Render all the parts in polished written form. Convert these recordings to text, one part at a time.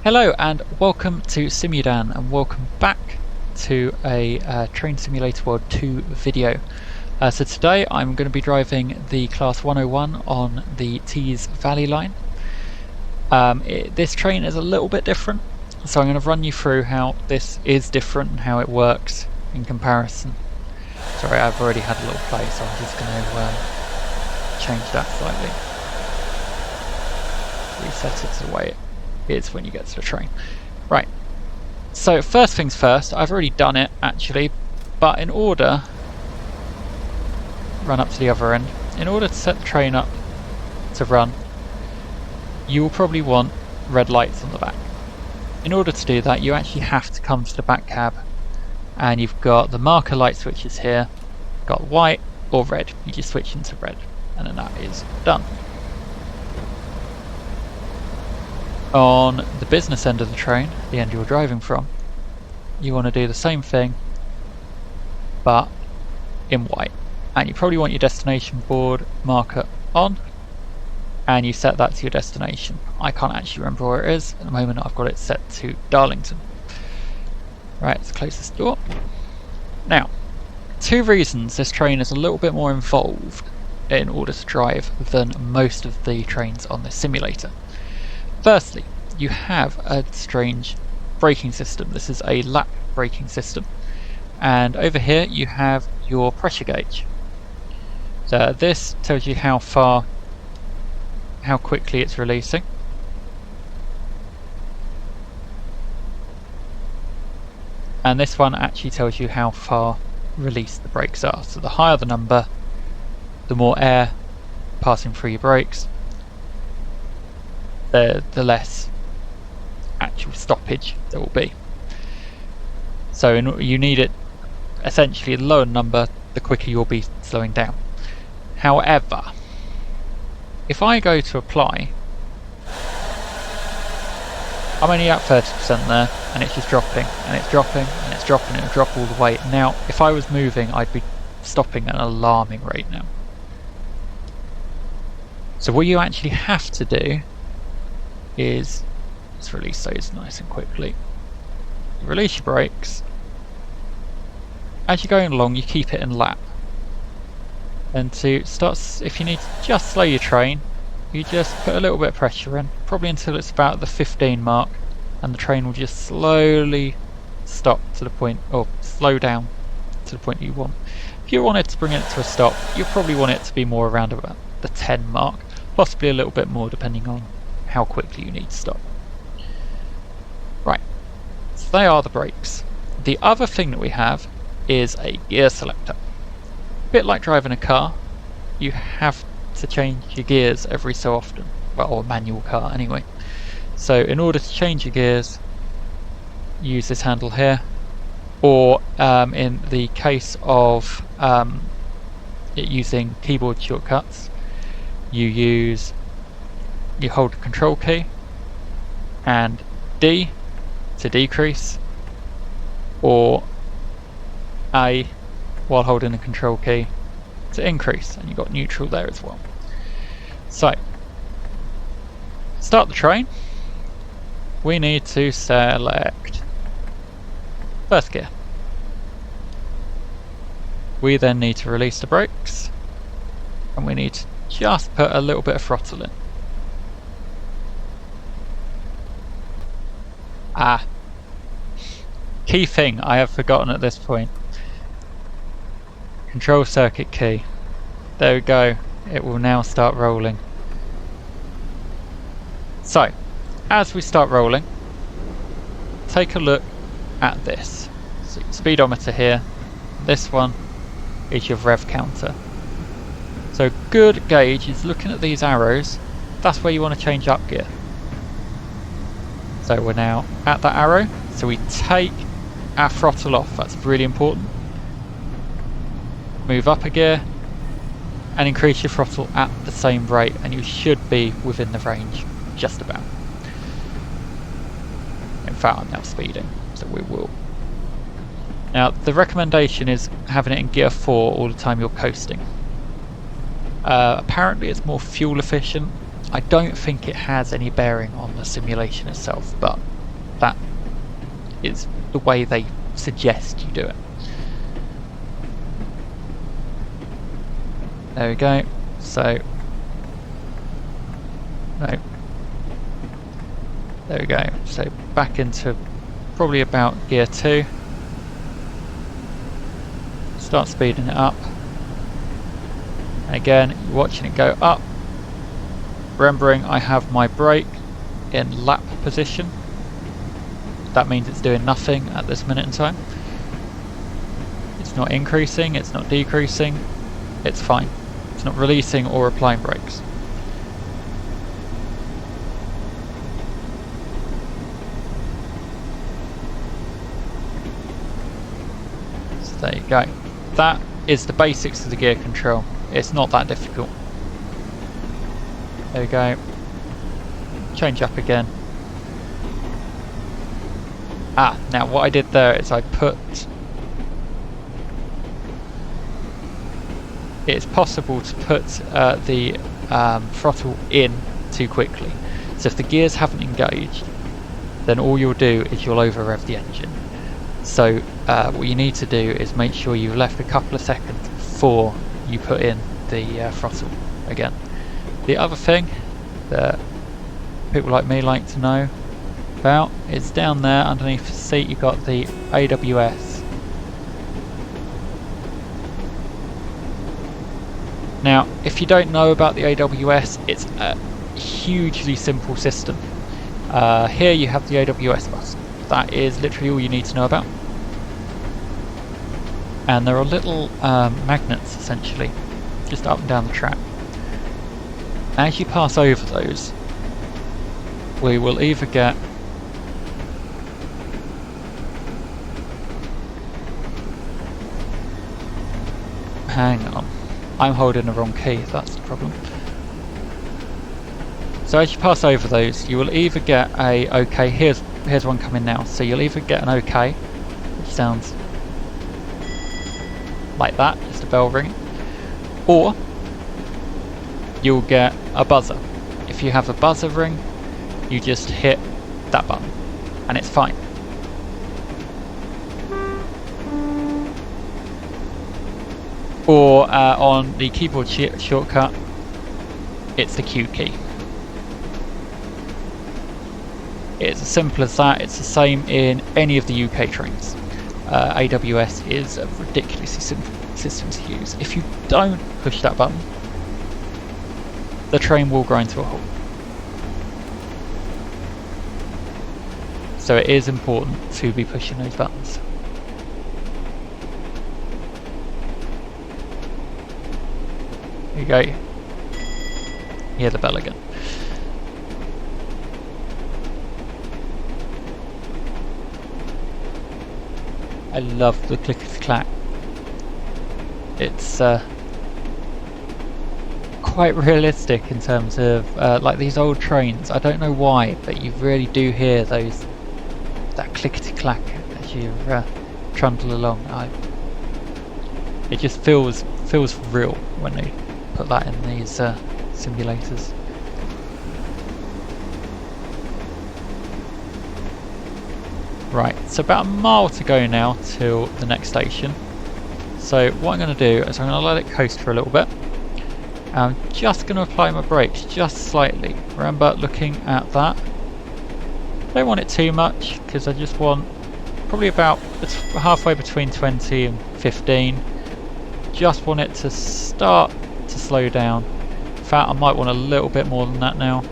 Hello and welcome to Simudan, and welcome back to a Train Simulator World 2 video. So today I'm going to be driving the Class 101 on the Tees Valley line. This train is a little bit different, so I'm going to run you through how this is different and how it works in comparison. Sorry, I've already had a little play, so I'm just going to change that slightly. Reset it to the way it is when you get to the train. Right, so first things first, I've already done it actually, but in order, run up to the other end, in order to set the train up to run, you will probably want red lights on the back. In order to do that, you actually have to come to the back cab, and you've got the marker light switches here, got white or red, you just switch into red, and then that is done. On the business end of the train, the end you're driving from, you want to do the same thing but in white, and you probably want your destination board marker on, and you set that to your destination. I can't actually remember where it is at the moment. I've got it set to Darlington. Right, it's the closest door. Now, two reasons this train is a little bit more involved in order to drive than most of the trains on this simulator. Firstly, you have a strange braking system. This is a lap braking system, and over here you have your pressure gauge. So this tells you how quickly it's releasing, and this one actually tells you how far released the brakes are. So the higher the number, the more air passing through your brakes, the less actual stoppage there will be. So you need it essentially the lower number, the quicker you'll be slowing down. However, if I go to apply, I'm only at 30% there, and it's just dropping, and it's dropping, and it's dropping, and it'll drop all the way. Now, if I was moving, I'd be stopping at an alarming rate now. So what you actually have to do is, let's release those nice and quickly. You release your brakes. As you're going along, you keep it in lap. And to start, if you need to just slow your train, you just put a little bit of pressure in, probably until it's about the 15 mark, and the train will just slowly stop to the point, or slow down to the point you want. If you wanted to bring it to a stop, you probably want it to be more around about the 10 mark, possibly a little bit more depending on how quickly you need to stop. Right, so they are the brakes. The other thing that we have is a gear selector. A bit like driving a car, you have to change your gears every so often, well, or a manual car anyway. So in order to change your gears, use this handle here, or in the case of using keyboard shortcuts, you hold the control key and D to decrease, or A while holding the control key to increase, and you've got neutral there as well. So, start the train. We need to select first gear. We then need to release the brakes, and we need to just put a little bit of throttle in. Key thing I have forgotten at this point. Control circuit key. There we go. It will now start rolling. So, as we start rolling, take a look at this. So speedometer here. This one is your rev counter. So good gauge is looking at these arrows. That's where you want to change up gear. So we're now at that arrow, so we take our throttle off, that's really important. Move up a gear and increase your throttle at the same rate, and you should be within the range, just about. In fact, I'm now speeding, so we will. Now the recommendation is having it in gear 4 all the time you're coasting. Apparently it's more fuel efficient. I don't think it has any bearing on the simulation itself, but that is the way they suggest you do it. There we go. So, no. There we go. So back into probably about gear 2. Start speeding it up. And again, you're watching it go up. Remembering I have my brake in lap position. That means it's doing nothing at this minute in time. It's not increasing, it's not decreasing, it's fine. It's not releasing or applying brakes. So there you go. That is the basics of the gear control. It's not that difficult. There we go. Change up again. Now what I did there is I put... It's possible to put the throttle in too quickly. So if the gears haven't engaged, then all you'll do is you'll over rev the engine. So what you need to do is make sure you've left a couple of seconds before you put in the throttle again. The other thing that people like me like to know about is down there underneath the seat you've got the AWS. Now if you don't know about the AWS, it's a hugely simple system. Here you have the AWS bus. That is literally all you need to know about. And there are little magnets essentially just up and down the track. As you pass over those, we will either get hang on, I'm holding the wrong key, that's the problem. So as you pass over those, you will either get a OK, here's one coming now, so you'll either get an OK, which sounds like that, just a bell ringing, or you'll get a buzzer. If you have a buzzer ring, you just hit that button and it's fine. Or on the keyboard shortcut, it's the Q key. It's as simple as that. It's the same in any of the UK trains. AWS is a ridiculously simple system to use. If you don't push that button, the train will grind to a halt. So it is important to be pushing those buttons. There you go. Hear the bell again. I love the clickety-clack. It's quite realistic in terms of like these old trains. I don't know why, but you really do hear that clickety-clack as you trundle along. It just feels real when they put that in these simulators. Right, it's about a mile to go now till the next station. So what I'm going to do is I'm going to let it coast for a little bit. I'm just going to apply my brakes just slightly. Remember, looking at that. Don't want it too much because I just want probably about halfway between 20 and 15. Just want it to start to slow down. In fact, I might want a little bit more than that now.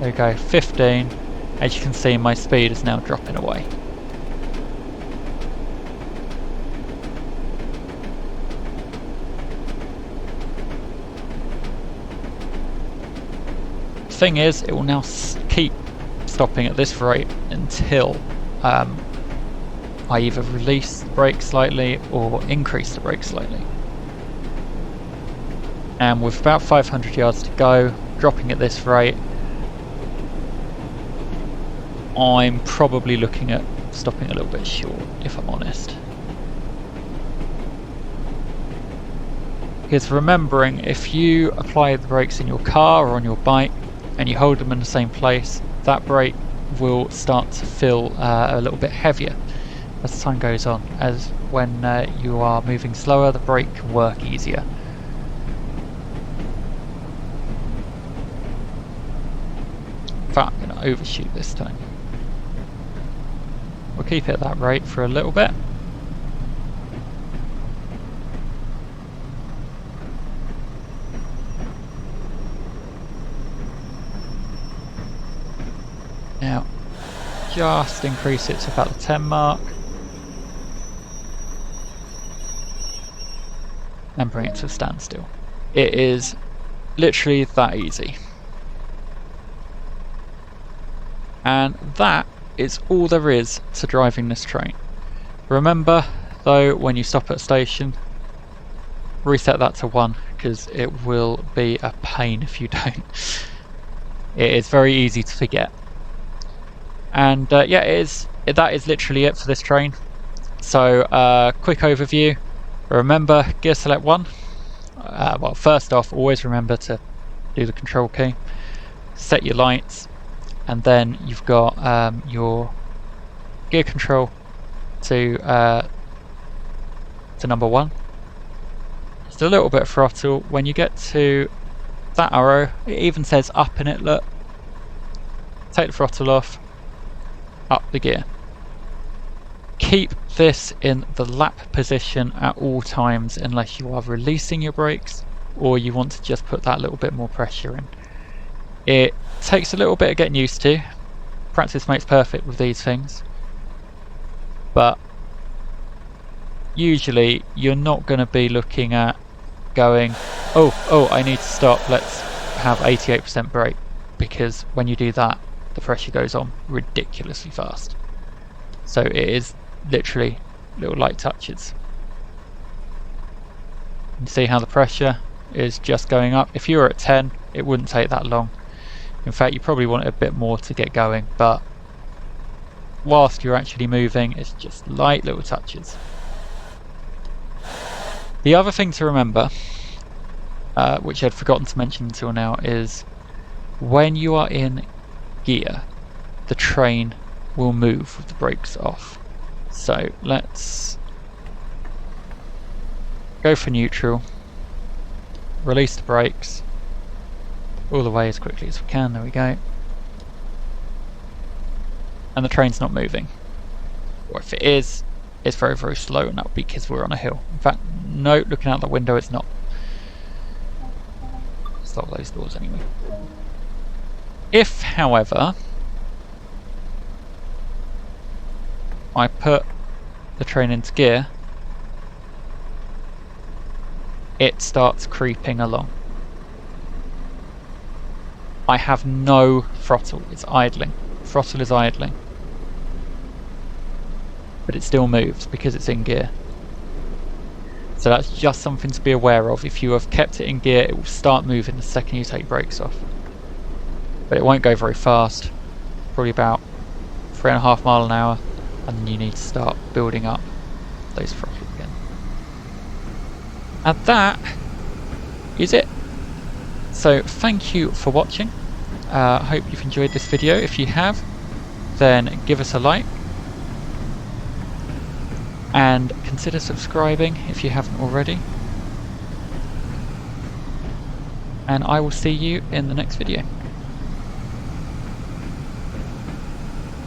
There we go, 15. As you can see, my speed is now dropping away. The thing is, it will now keep stopping at this rate until I either release the brake slightly or increase the brake slightly. And with about 500 yards to go, dropping at this rate, I'm probably looking at stopping a little bit short, if I'm honest. Because remembering, if you apply the brakes in your car or on your bike, and you hold them in the same place, that brake will start to feel a little bit heavier as time goes on, as when you are moving slower, the brake can work easier. In fact, I'm going to overshoot this time. We'll keep it at that rate for a little bit. Now, just increase it to about the 10 mark. And bring it to a standstill. It is literally that easy. And that is all there is to driving this train. Remember though, when you stop at a station, reset that to 1, because it will be a pain if you don't. It is very easy to forget. And yeah, that is literally it for this train. So quick overview. Remember gear select 1. Well, first off, always remember to do the control key, set your lights, and then you've got your gear control to number 1. Just a little bit of throttle. When you get to that arrow, it even says up in it, look. Take the throttle off, up the gear. Keep this in the lap position at all times unless you are releasing your brakes or you want to just put that little bit more pressure in. It takes a little bit of getting used to. Practice makes perfect with these things. But usually you're not going to be looking at going, oh, I need to stop, let's have 88% brake, because when you do that, the pressure goes on ridiculously fast. So it is literally little light touches. You see how the pressure is just going up. If you were at 10, it wouldn't take that long. In fact, you probably want it a bit more to get going, but whilst you're actually moving, it's just light little touches. The other thing to remember, which I'd forgotten to mention until now, is when you are in gear, the train will move with the brakes off. So let's go for neutral, release the brakes all the way as quickly as we can, there we go. And the train's not moving. Or if it is, it's very, very slow, and that would be because we're on a hill. In fact, no, looking out the window it's not. Stop those doors anyway. If, however, I put the train into gear, it starts creeping along. I have no throttle, it's idling. Throttle is idling. But it still moves because it's in gear. So that's just something to be aware of. If you have kept it in gear, it will start moving the second you take brakes off. But it won't go very fast, probably about 3.5 miles an hour. And then you need to start building up those throttles again. And that is it. So thank you for watching. I hope you've enjoyed this video. If you have, then give us a like. And consider subscribing if you haven't already. And I will see you in the next video.